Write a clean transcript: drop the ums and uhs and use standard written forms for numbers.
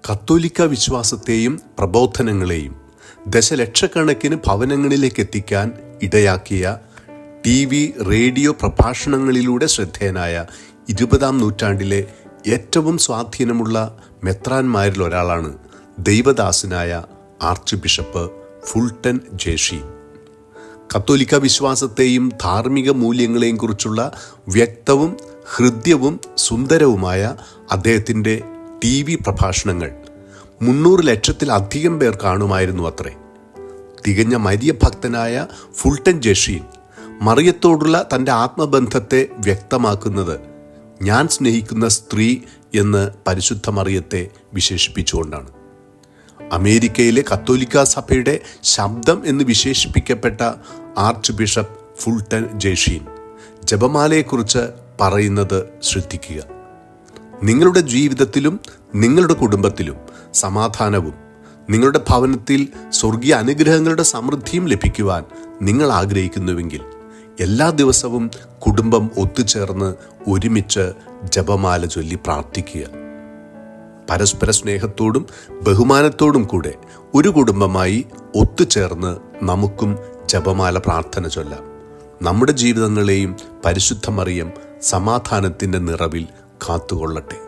കത്തോലിക്ക വിശ്വാസത്തെയും പ്രബോധനങ്ങളെയും ദശലക്ഷക്കണക്കിന് ഭവനങ്ങളിലേക്ക് എത്തിക്കാൻ ഇടയാക്കിയ TV, റേഡിയോ പ്രഭാഷണങ്ങളിലൂടെ ശ്രദ്ധേയനായ 20-ാം നൂറ്റാണ്ടിലെ ഏറ്റവും സ്വാധീനമുള്ള മെത്രാന്മാരിൽ ഒരാളാണ് ദൈവദാസനായ archbishop Fulton J Sheen. കത്തോലിക്ക വിശ്വാസത്തെയും ധാർമ്മിക മൂല്യങ്ങളെയും കുറിച്ചുള്ള വ്യക്തവും ഹൃദ്യവും സുന്ദരവുമായ അദ്ദേഹത്തിൻ്റെ TV പ്രഭാഷണങ്ങൾ 300 ലക്ഷത്തിലധികം പേർ കാണുമായിരുന്നു അത്രേ. തികഞ്ഞ മരിയ ഭക്തനായ ഫുൾട്ടൻ ജെ ഷീൻ മറിയത്തോടുള്ള തൻ്റെ ആത്മബന്ധത്തെ വ്യക്തമാക്കുന്നത് ഞാൻ സ്നേഹിക്കുന്ന സ്ത്രീ എന്ന് പരിശുദ്ധ മറിയത്തെ വിശേഷിപ്പിച്ചുകൊണ്ടാണ്. അമേരിക്കയിലെ കത്തോലിക്ക സഭയുടെ ശബ്ദം എന്ന് വിശേഷിപ്പിക്കപ്പെട്ട archbishop Fulton J Sheen ജപമാലയെക്കുറിച്ച് പറയുന്നത് ശ്രദ്ധിക്കുക. നിങ്ങളുടെ ജീവിതത്തിലും നിങ്ങളുടെ കുടുംബത്തിലും സമാധാനവും നിങ്ങളുടെ ഭവനത്തിൽ സ്വർഗീയ അനുഗ്രഹങ്ങളുടെ സമൃദ്ധിയും ലഭിക്കുവാൻ നിങ്ങൾ ആഗ്രഹിക്കുന്നുവെങ്കിൽ എല്ലാ ദിവസവും കുടുംബം ഒത്തുചേർന്ന് ഒരുമിച്ച് ജപമാല ചൊല്ലി പ്രാർത്ഥിക്കുക. പരസ്പര സ്നേഹത്തോടും ബഹുമാനത്തോടും കൂടെ ഒരു കുടുംബമായി ഒത്തുചേർന്ന് നമുക്കും ജപമാല പ്രാർത്ഥന ചൊല്ലാം. നമ്മുടെ ജീവിതങ്ങളെയും പരിശുദ്ധ മറിയം സമാധാനത്തിൻ്റെ നിറവിൽ കാത്തുകൊള്ളട്ടെ.